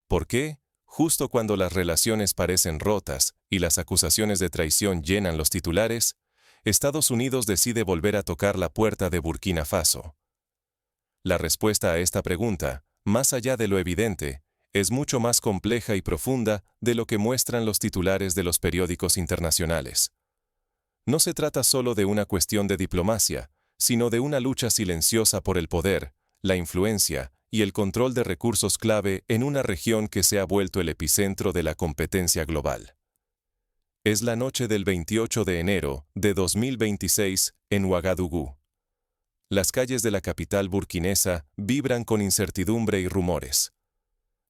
¿Por qué? Justo cuando las relaciones parecen rotas y las acusaciones de traición llenan los titulares, Estados Unidos decide volver a tocar la puerta de Burkina Faso. La respuesta a esta pregunta, más allá de lo evidente, es mucho más compleja y profunda de lo que muestran los titulares de los periódicos internacionales. No se trata solo de una cuestión de diplomacia, sino de una lucha silenciosa por el poder, la influencia y el control de recursos clave en una región que se ha vuelto el epicentro de la competencia global. Es la noche del 28 de enero de 2026 en Ouagadougou. Las calles de la capital burkinesa vibran con incertidumbre y rumores.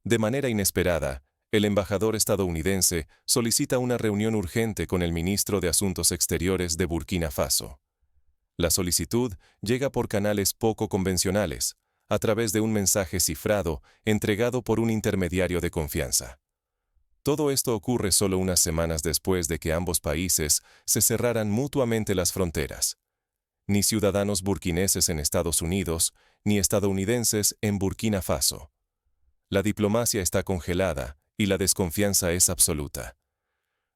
De manera inesperada, el embajador estadounidense solicita una reunión urgente con el ministro de Asuntos Exteriores de Burkina Faso. La solicitud llega por canales poco convencionales, a través de un mensaje cifrado entregado por un intermediario de confianza. Todo esto ocurre solo unas semanas después de que ambos países se cerraran mutuamente las fronteras. Ni ciudadanos burkineses en Estados Unidos, ni estadounidenses en Burkina Faso. La diplomacia está congelada y la desconfianza es absoluta.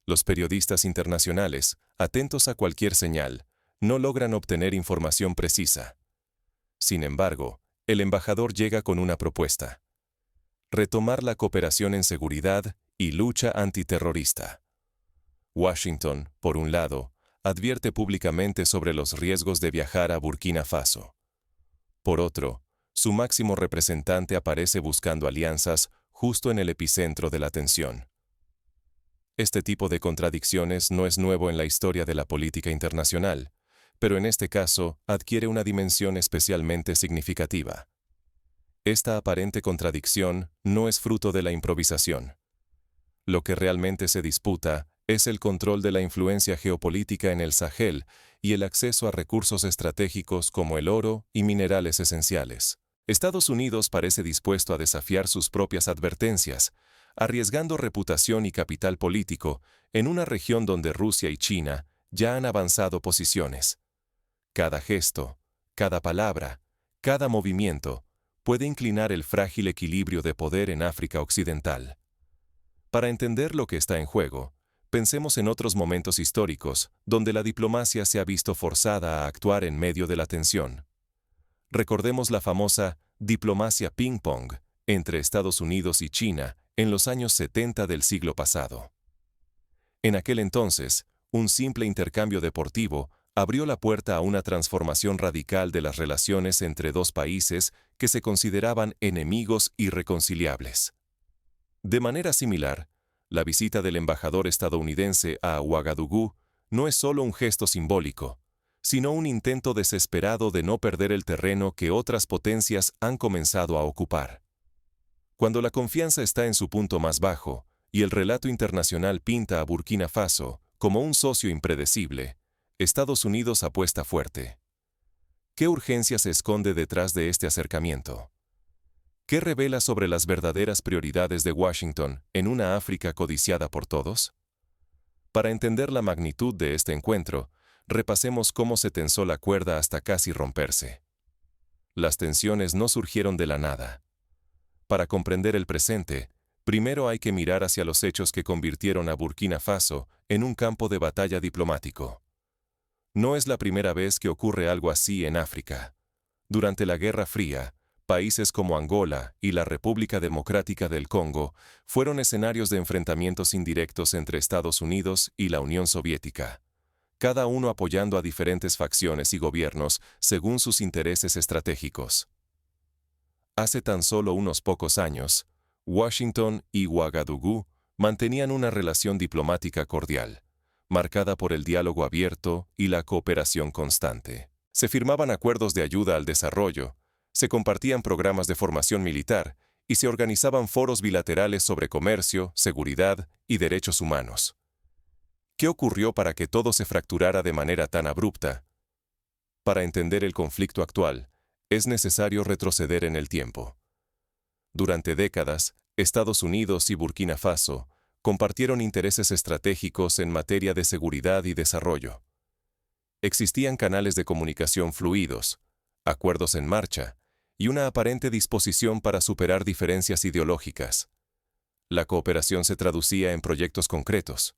Los periodistas internacionales, atentos a cualquier señal, no logran obtener información precisa. Sin embargo, el embajador llega con una propuesta: retomar la cooperación en seguridad y lucha antiterrorista. Washington, por un lado, advierte públicamente sobre los riesgos de viajar a Burkina Faso. Por otro, su máximo representante aparece buscando alianzas justo en el epicentro de la tensión. Este tipo de contradicciones no es nuevo en la historia de la política internacional, pero en este caso adquiere una dimensión especialmente significativa. Esta aparente contradicción no es fruto de la improvisación. Lo que realmente se disputa es el control de la influencia geopolítica en el Sahel y el acceso a recursos estratégicos como el oro y minerales esenciales. Estados Unidos parece dispuesto a desafiar sus propias advertencias, arriesgando reputación y capital político en una región donde Rusia y China ya han avanzado posiciones. Cada gesto, cada palabra, cada movimiento puede inclinar el frágil equilibrio de poder en África Occidental. Para entender lo que está en juego, pensemos en otros momentos históricos donde la diplomacia se ha visto forzada a actuar en medio de la tensión. Recordemos la famosa diplomacia ping-pong entre Estados Unidos y China en los años 70 del siglo pasado. En aquel entonces, un simple intercambio deportivo abrió la puerta a una transformación radical de las relaciones entre dos países que se consideraban enemigos irreconciliables. De manera similar, la visita del embajador estadounidense a Ouagadougou no es solo un gesto simbólico, sino un intento desesperado de no perder el terreno que otras potencias han comenzado a ocupar. Cuando la confianza está en su punto más bajo y el relato internacional pinta a Burkina Faso como un socio impredecible, Estados Unidos apuesta fuerte. ¿Qué urgencia se esconde detrás de este acercamiento? ¿Qué revela sobre las verdaderas prioridades de Washington en una África codiciada por todos? Para entender la magnitud de este encuentro, repasemos cómo se tensó la cuerda hasta casi romperse. Las tensiones no surgieron de la nada. Para comprender el presente, primero hay que mirar hacia los hechos que convirtieron a Burkina Faso en un campo de batalla diplomático. No es la primera vez que ocurre algo así en África. Durante la Guerra Fría, países como Angola y la República Democrática del Congo fueron escenarios de enfrentamientos indirectos entre Estados Unidos y la Unión Soviética, cada uno apoyando a diferentes facciones y gobiernos según sus intereses estratégicos. Hace tan solo unos pocos años, Washington y Ouagadougou mantenían una relación diplomática cordial, marcada por el diálogo abierto y la cooperación constante. Se firmaban acuerdos de ayuda al desarrollo, se compartían programas de formación militar y se organizaban foros bilaterales sobre comercio, seguridad y derechos humanos. ¿Qué ocurrió para que todo se fracturara de manera tan abrupta? Para entender el conflicto actual, es necesario retroceder en el tiempo. Durante décadas, Estados Unidos y Burkina Faso compartieron intereses estratégicos en materia de seguridad y desarrollo. Existían canales de comunicación fluidos, acuerdos en marcha y una aparente disposición para superar diferencias ideológicas. La cooperación se traducía en proyectos concretos: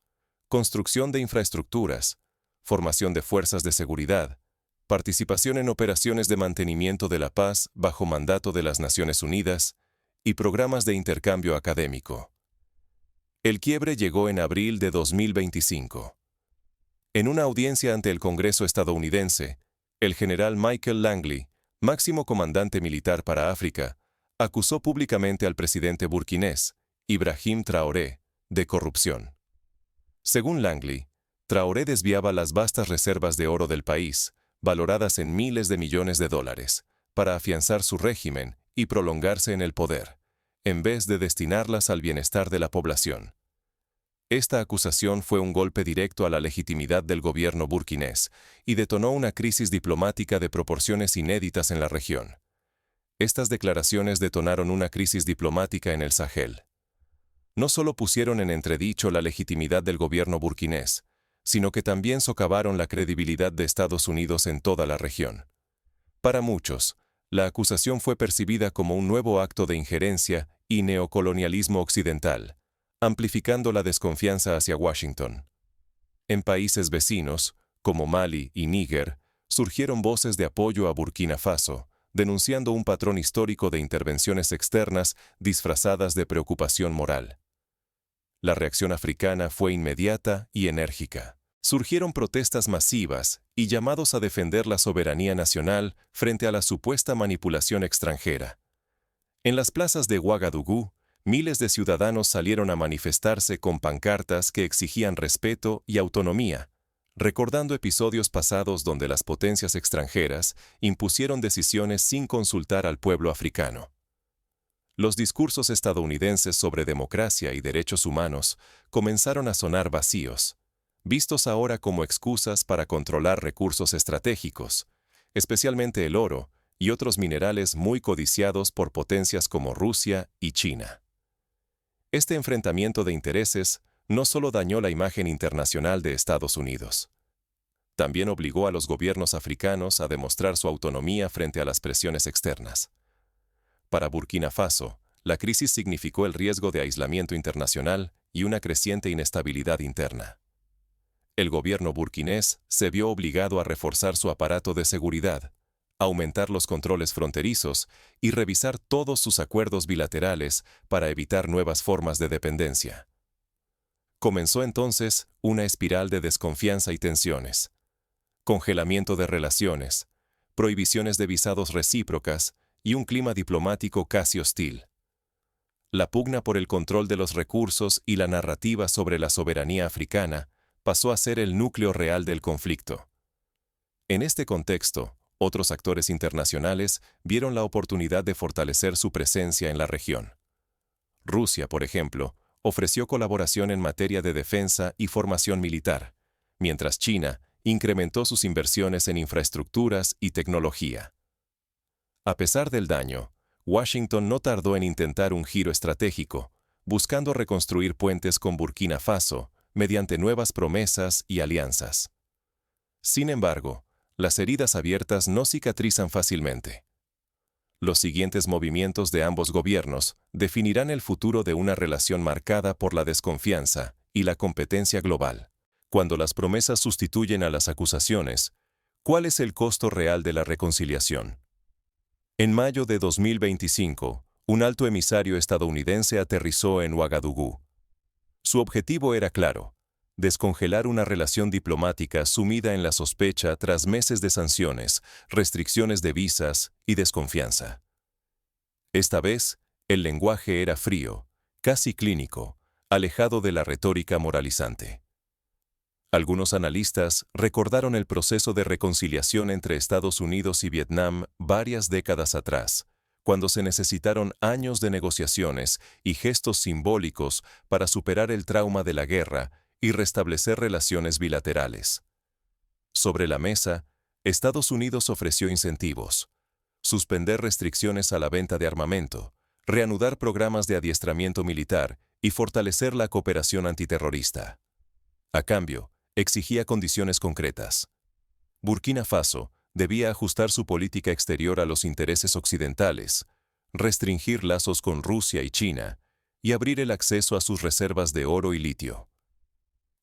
construcción de infraestructuras, formación de fuerzas de seguridad, participación en operaciones de mantenimiento de la paz bajo mandato de las Naciones Unidas y programas de intercambio académico. El quiebre llegó en abril de 2025. En una audiencia ante el Congreso estadounidense, el general Michael Langley, máximo comandante militar para África, acusó públicamente al presidente burkinés, Ibrahim Traoré, de corrupción. Según Langley, Traoré desviaba las vastas reservas de oro del país, valoradas en miles de millones de dólares, para afianzar su régimen y prolongarse en el poder, en vez de destinarlas al bienestar de la población. Esta acusación fue un golpe directo a la legitimidad del gobierno burkinés y detonó una crisis diplomática de proporciones inéditas en la región. Estas declaraciones detonaron una crisis diplomática en el Sahel. No solo pusieron en entredicho la legitimidad del gobierno burkinés, sino que también socavaron la credibilidad de Estados Unidos en toda la región. Para muchos, la acusación fue percibida como un nuevo acto de injerencia y neocolonialismo occidental, amplificando la desconfianza hacia Washington. En países vecinos, como Mali y Níger, surgieron voces de apoyo a Burkina Faso, denunciando un patrón histórico de intervenciones externas disfrazadas de preocupación moral. La reacción africana fue inmediata y enérgica. Surgieron protestas masivas y llamados a defender la soberanía nacional frente a la supuesta manipulación extranjera. En las plazas de Ouagadougou, miles de ciudadanos salieron a manifestarse con pancartas que exigían respeto y autonomía, recordando episodios pasados donde las potencias extranjeras impusieron decisiones sin consultar al pueblo africano. Los discursos estadounidenses sobre democracia y derechos humanos comenzaron a sonar vacíos, vistos ahora como excusas para controlar recursos estratégicos, especialmente el oro y otros minerales muy codiciados por potencias como Rusia y China. Este enfrentamiento de intereses no solo dañó la imagen internacional de Estados Unidos, también obligó a los gobiernos africanos a demostrar su autonomía frente a las presiones externas. Para Burkina Faso, la crisis significó el riesgo de aislamiento internacional y una creciente inestabilidad interna. El gobierno burkinés se vio obligado a reforzar su aparato de seguridad, aumentar los controles fronterizos y revisar todos sus acuerdos bilaterales para evitar nuevas formas de dependencia. Comenzó entonces una espiral de desconfianza y tensiones. Congelamiento de relaciones, prohibiciones de visados recíprocas y un clima diplomático casi hostil. La pugna por el control de los recursos y la narrativa sobre la soberanía africana pasó a ser el núcleo real del conflicto. En este contexto, otros actores internacionales vieron la oportunidad de fortalecer su presencia en la región. Rusia, por ejemplo, ofreció colaboración en materia de defensa y formación militar, mientras China incrementó sus inversiones en infraestructuras y tecnología. A pesar del daño, Washington no tardó en intentar un giro estratégico, buscando reconstruir puentes con Burkina Faso mediante nuevas promesas y alianzas. Sin embargo, las heridas abiertas no cicatrizan fácilmente. Los siguientes movimientos de ambos gobiernos definirán el futuro de una relación marcada por la desconfianza y la competencia global. Cuando las promesas sustituyen a las acusaciones, ¿cuál es el costo real de la reconciliación? En mayo de 2025, un alto emisario estadounidense aterrizó en Ouagadougou. Su objetivo era claro: descongelar una relación diplomática sumida en la sospecha tras meses de sanciones, restricciones de visas y desconfianza. Esta vez, el lenguaje era frío, casi clínico, alejado de la retórica moralizante. Algunos analistas recordaron el proceso de reconciliación entre Estados Unidos y Vietnam varias décadas atrás, cuando se necesitaron años de negociaciones y gestos simbólicos para superar el trauma de la guerra y restablecer relaciones bilaterales. Sobre la mesa, Estados Unidos ofreció incentivos: suspender restricciones a la venta de armamento, reanudar programas de adiestramiento militar y fortalecer la cooperación antiterrorista. A cambio, exigía condiciones concretas. Burkina Faso debía ajustar su política exterior a los intereses occidentales, restringir lazos con Rusia y China, y abrir el acceso a sus reservas de oro y litio.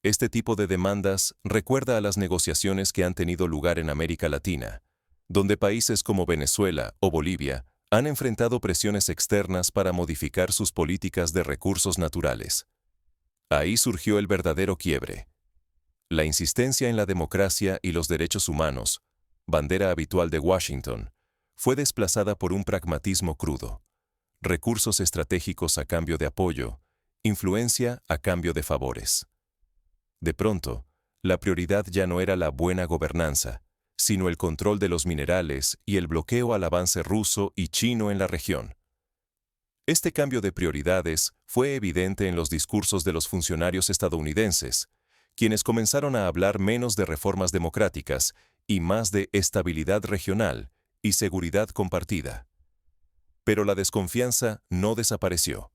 Este tipo de demandas recuerda a las negociaciones que han tenido lugar en América Latina, donde países como Venezuela o Bolivia han enfrentado presiones externas para modificar sus políticas de recursos naturales. Ahí surgió el verdadero quiebre. La insistencia en la democracia y los derechos humanos, bandera habitual de Washington, fue desplazada por un pragmatismo crudo. Recursos estratégicos a cambio de apoyo, influencia a cambio de favores. De pronto, la prioridad ya no era la buena gobernanza, sino el control de los minerales y el bloqueo al avance ruso y chino en la región. Este cambio de prioridades fue evidente en los discursos de los funcionarios estadounidenses, quienes comenzaron a hablar menos de reformas democráticas y más de estabilidad regional y seguridad compartida. Pero la desconfianza no desapareció.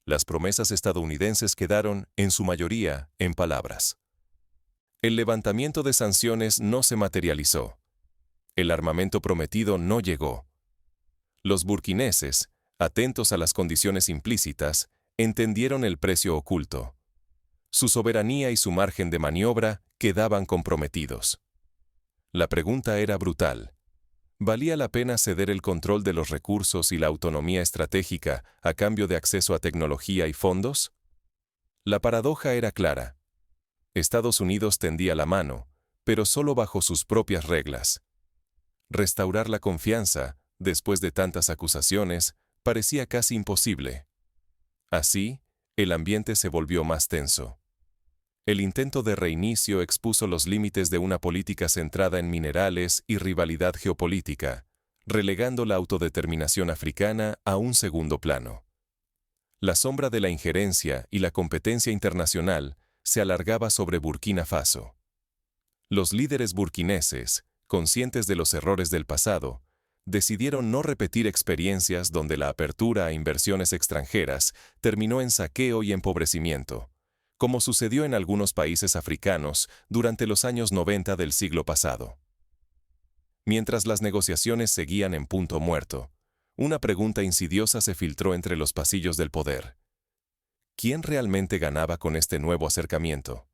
Las promesas estadounidenses quedaron, en su mayoría, en palabras. El levantamiento de sanciones no se materializó. El armamento prometido no llegó. Los burkineses, atentos a las condiciones implícitas, entendieron el precio oculto. Su soberanía y su margen de maniobra quedaban comprometidos. La pregunta era brutal. ¿Valía la pena ceder el control de los recursos y la autonomía estratégica a cambio de acceso a tecnología y fondos? La paradoja era clara. Estados Unidos tendía la mano, pero solo bajo sus propias reglas. Restaurar la confianza, después de tantas acusaciones, parecía casi imposible. Así, el ambiente se volvió más tenso. El intento de reinicio expuso los límites de una política centrada en minerales y rivalidad geopolítica, relegando la autodeterminación africana a un segundo plano. La sombra de la injerencia y la competencia internacional se alargaba sobre Burkina Faso. Los líderes burkineses, conscientes de los errores del pasado, decidieron no repetir experiencias donde la apertura a inversiones extranjeras terminó en saqueo y empobrecimiento, como sucedió en algunos países africanos durante los años 90 del siglo pasado. Mientras las negociaciones seguían en punto muerto, una pregunta insidiosa se filtró entre los pasillos del poder. ¿Quién realmente ganaba con este nuevo acercamiento?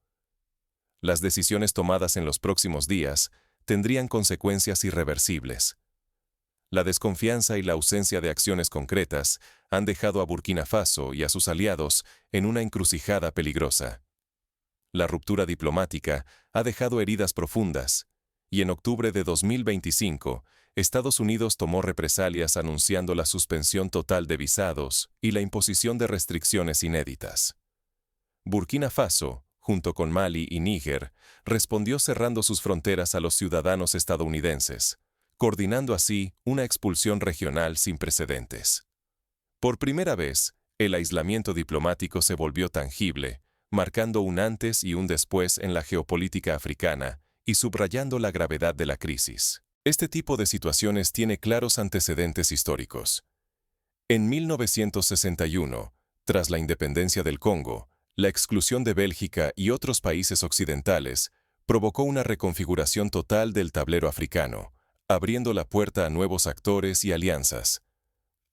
Las decisiones tomadas en los próximos días tendrían consecuencias irreversibles. La desconfianza y la ausencia de acciones concretas han dejado a Burkina Faso y a sus aliados en una encrucijada peligrosa. La ruptura diplomática ha dejado heridas profundas, y en octubre de 2025, Estados Unidos tomó represalias anunciando la suspensión total de visados y la imposición de restricciones inéditas. Burkina Faso, junto con Mali y Níger, respondió cerrando sus fronteras a los ciudadanos estadounidenses, coordinando así una expulsión regional sin precedentes. Por primera vez, el aislamiento diplomático se volvió tangible, marcando un antes y un después en la geopolítica africana y subrayando la gravedad de la crisis. Este tipo de situaciones tiene claros antecedentes históricos. En 1961, tras la independencia del Congo, la exclusión de Bélgica y otros países occidentales provocó una reconfiguración total del tablero africano, abriendo la puerta a nuevos actores y alianzas.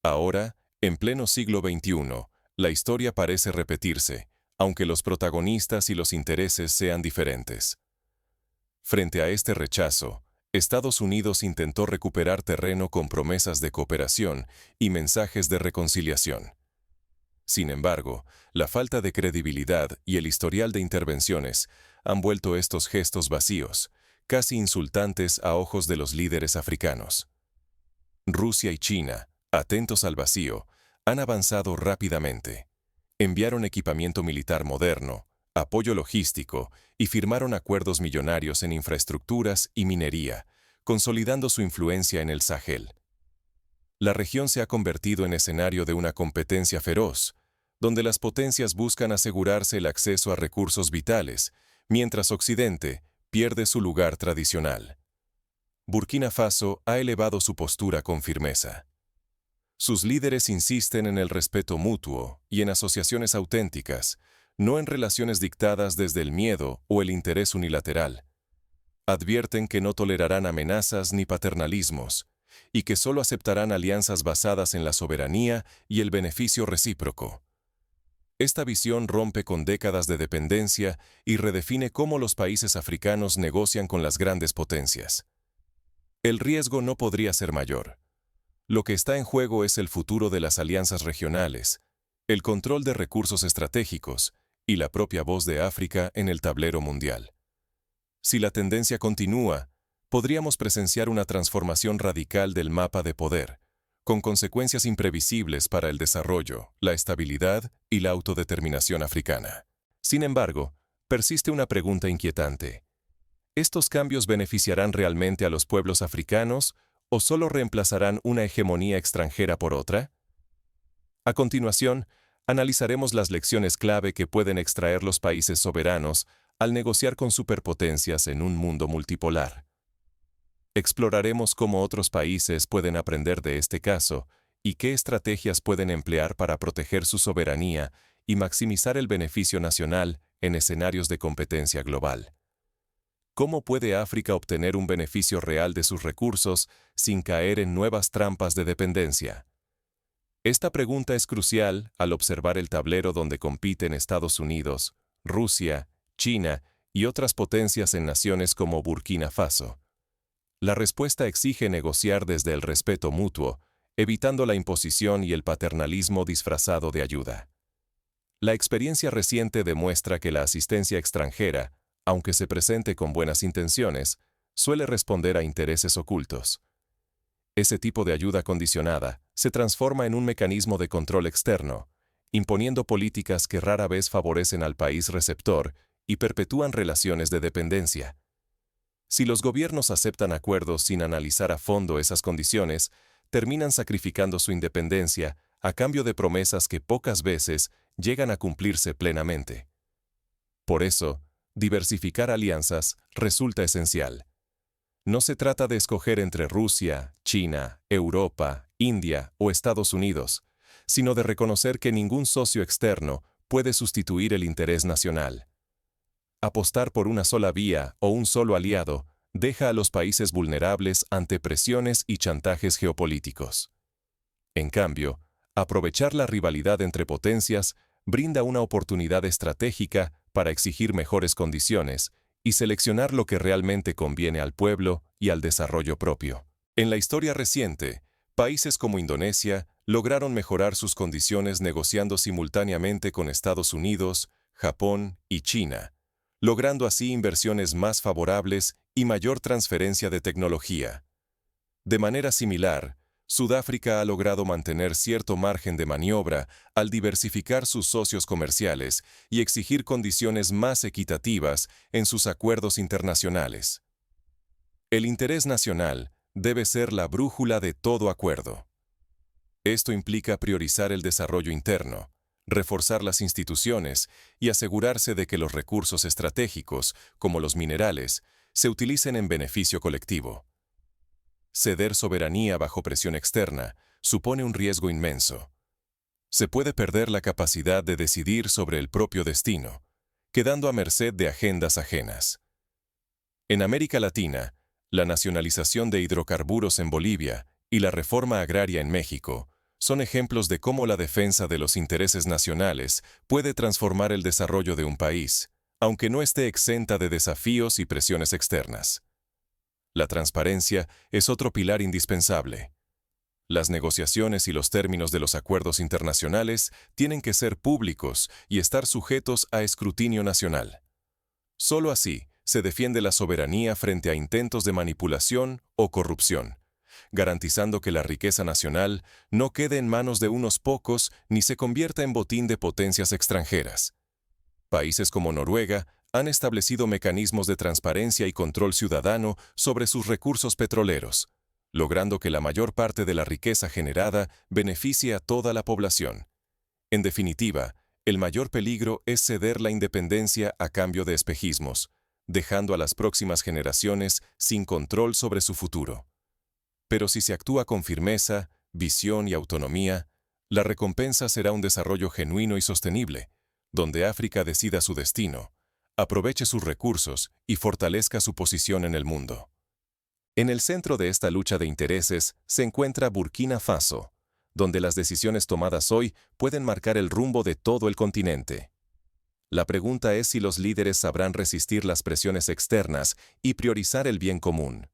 Ahora, en pleno siglo XXI, la historia parece repetirse, aunque los protagonistas y los intereses sean diferentes. Frente a este rechazo, Estados Unidos intentó recuperar terreno con promesas de cooperación y mensajes de reconciliación. Sin embargo, la falta de credibilidad y el historial de intervenciones han vuelto estos gestos vacíos, casi insultantes a ojos de los líderes africanos. Rusia y China, atentos al vacío, han avanzado rápidamente. Enviaron equipamiento militar moderno, apoyo logístico y firmaron acuerdos millonarios en infraestructuras y minería, consolidando su influencia en el Sahel. La región se ha convertido en escenario de una competencia feroz, donde las potencias buscan asegurarse el acceso a recursos vitales, mientras Occidente pierde su lugar tradicional. Burkina Faso ha elevado su postura con firmeza. Sus líderes insisten en el respeto mutuo y en asociaciones auténticas, no en relaciones dictadas desde el miedo o el interés unilateral. Advierten que no tolerarán amenazas ni paternalismos, y que solo aceptarán alianzas basadas en la soberanía y el beneficio recíproco. Esta visión rompe con décadas de dependencia y redefine cómo los países africanos negocian con las grandes potencias. El riesgo no podría ser mayor. Lo que está en juego es el futuro de las alianzas regionales, el control de recursos estratégicos y la propia voz de África en el tablero mundial. Si la tendencia continúa, podríamos presenciar una transformación radical del mapa de poder, con consecuencias imprevisibles para el desarrollo, la estabilidad y la autodeterminación africana. Sin embargo, persiste una pregunta inquietante. ¿Estos cambios beneficiarán realmente a los pueblos africanos o solo reemplazarán una hegemonía extranjera por otra? A continuación, analizaremos las lecciones clave que pueden extraer los países soberanos al negociar con superpotencias en un mundo multipolar. Exploraremos cómo otros países pueden aprender de este caso y qué estrategias pueden emplear para proteger su soberanía y maximizar el beneficio nacional en escenarios de competencia global. ¿Cómo puede África obtener un beneficio real de sus recursos sin caer en nuevas trampas de dependencia? Esta pregunta es crucial al observar el tablero donde compiten Estados Unidos, Rusia, China y otras potencias en naciones como Burkina Faso. La respuesta exige negociar desde el respeto mutuo, evitando la imposición y el paternalismo disfrazado de ayuda. La experiencia reciente demuestra que la asistencia extranjera, aunque se presente con buenas intenciones, suele responder a intereses ocultos. Ese tipo de ayuda condicionada se transforma en un mecanismo de control externo, imponiendo políticas que rara vez favorecen al país receptor y perpetúan relaciones de dependencia. Si los gobiernos aceptan acuerdos sin analizar a fondo esas condiciones, terminan sacrificando su independencia a cambio de promesas que pocas veces llegan a cumplirse plenamente. Por eso, diversificar alianzas resulta esencial. No se trata de escoger entre Rusia, China, Europa, India o Estados Unidos, sino de reconocer que ningún socio externo puede sustituir el interés nacional. Apostar por una sola vía o un solo aliado deja a los países vulnerables ante presiones y chantajes geopolíticos. En cambio, aprovechar la rivalidad entre potencias brinda una oportunidad estratégica para exigir mejores condiciones y seleccionar lo que realmente conviene al pueblo y al desarrollo propio. En la historia reciente, países como Indonesia lograron mejorar sus condiciones negociando simultáneamente con Estados Unidos, Japón y China, logrando así inversiones más favorables y mayor transferencia de tecnología. De manera similar, Sudáfrica ha logrado mantener cierto margen de maniobra al diversificar sus socios comerciales y exigir condiciones más equitativas en sus acuerdos internacionales. El interés nacional debe ser la brújula de todo acuerdo. Esto implica priorizar el desarrollo interno, reforzar las instituciones y asegurarse de que los recursos estratégicos, como los minerales, se utilicen en beneficio colectivo. Ceder soberanía bajo presión externa supone un riesgo inmenso. Se puede perder la capacidad de decidir sobre el propio destino, quedando a merced de agendas ajenas. En América Latina, la nacionalización de hidrocarburos en Bolivia y la reforma agraria en México son ejemplos de cómo la defensa de los intereses nacionales puede transformar el desarrollo de un país, aunque no esté exenta de desafíos y presiones externas. La transparencia es otro pilar indispensable. Las negociaciones y los términos de los acuerdos internacionales tienen que ser públicos y estar sujetos a escrutinio nacional. Solo así se defiende la soberanía frente a intentos de manipulación o corrupción, garantizando que la riqueza nacional no quede en manos de unos pocos ni se convierta en botín de potencias extranjeras. Países como Noruega han establecido mecanismos de transparencia y control ciudadano sobre sus recursos petroleros, logrando que la mayor parte de la riqueza generada beneficie a toda la población. En definitiva, el mayor peligro es ceder la independencia a cambio de espejismos, dejando a las próximas generaciones sin control sobre su futuro. Pero si se actúa con firmeza, visión y autonomía, la recompensa será un desarrollo genuino y sostenible, donde África decida su destino, aproveche sus recursos y fortalezca su posición en el mundo. En el centro de esta lucha de intereses se encuentra Burkina Faso, donde las decisiones tomadas hoy pueden marcar el rumbo de todo el continente. La pregunta es si los líderes sabrán resistir las presiones externas y priorizar el bien común.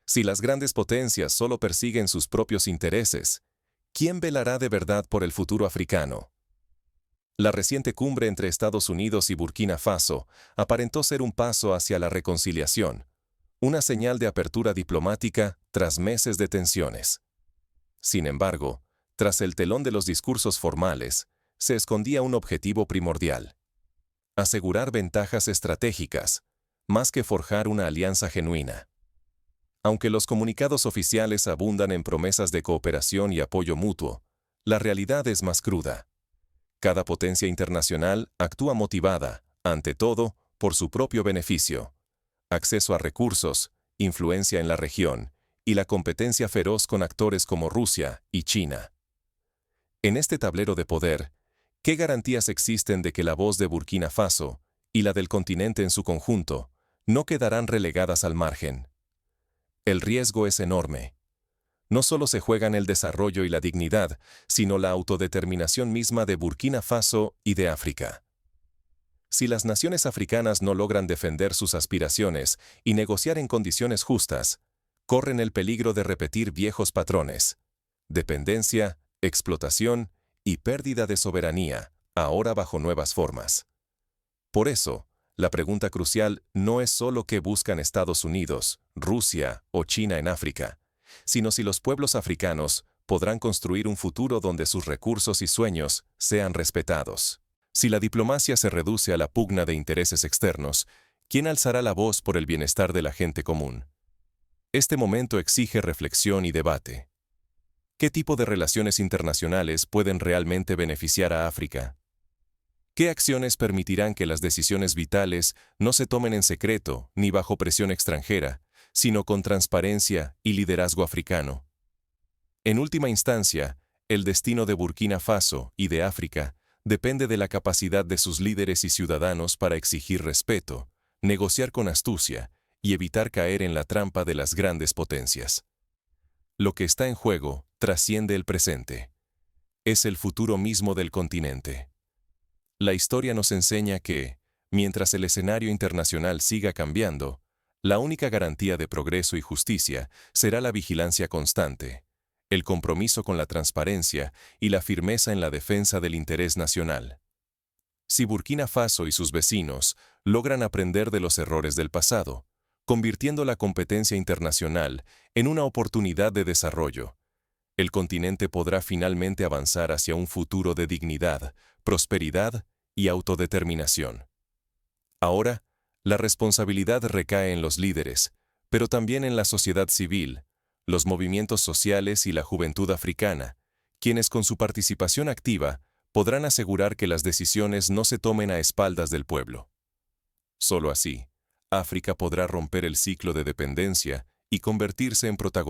Si las grandes potencias solo persiguen sus propios intereses, ¿quién velará de verdad por el futuro africano? La reciente cumbre entre Estados Unidos y Burkina Faso aparentó ser un paso hacia la reconciliación, una señal de apertura diplomática tras meses de tensiones. Sin embargo, tras el telón de los discursos formales, se escondía un objetivo primordial: asegurar ventajas estratégicas, más que forjar una alianza genuina. Aunque los comunicados oficiales abundan en promesas de cooperación y apoyo mutuo, la realidad es más cruda. Cada potencia internacional actúa motivada, ante todo, por su propio beneficio: acceso a recursos, influencia en la región, y la competencia feroz con actores como Rusia y China. En este tablero de poder, ¿qué garantías existen de que la voz de Burkina Faso, y la del continente en su conjunto, no quedarán relegadas al margen? El riesgo es enorme. No solo se juegan el desarrollo y la dignidad, sino la autodeterminación misma de Burkina Faso y de África. Si las naciones africanas no logran defender sus aspiraciones y negociar en condiciones justas, corren el peligro de repetir viejos patrones: dependencia, explotación y pérdida de soberanía, ahora bajo nuevas formas. Por eso, la pregunta crucial no es solo qué buscan Estados Unidos, Rusia o China en África, sino si los pueblos africanos podrán construir un futuro donde sus recursos y sueños sean respetados. Si la diplomacia se reduce a la pugna de intereses externos, ¿quién alzará la voz por el bienestar de la gente común? Este momento exige reflexión y debate. ¿Qué tipo de relaciones internacionales pueden realmente beneficiar a África? ¿Qué acciones permitirán que las decisiones vitales no se tomen en secreto ni bajo presión extranjera, sino con transparencia y liderazgo africano? En última instancia, el destino de Burkina Faso y de África depende de la capacidad de sus líderes y ciudadanos para exigir respeto, negociar con astucia y evitar caer en la trampa de las grandes potencias. Lo que está en juego trasciende el presente. Es el futuro mismo del continente. La historia nos enseña que, mientras el escenario internacional siga cambiando, la única garantía de progreso y justicia será la vigilancia constante, el compromiso con la transparencia y la firmeza en la defensa del interés nacional. Si Burkina Faso y sus vecinos logran aprender de los errores del pasado, convirtiendo la competencia internacional en una oportunidad de desarrollo, el continente podrá finalmente avanzar hacia un futuro de dignidad, prosperidad y autodeterminación. Ahora, la responsabilidad recae en los líderes, pero también en la sociedad civil, los movimientos sociales y la juventud africana, quienes con su participación activa podrán asegurar que las decisiones no se tomen a espaldas del pueblo. Solo así, África podrá romper el ciclo de dependencia y convertirse en protagonista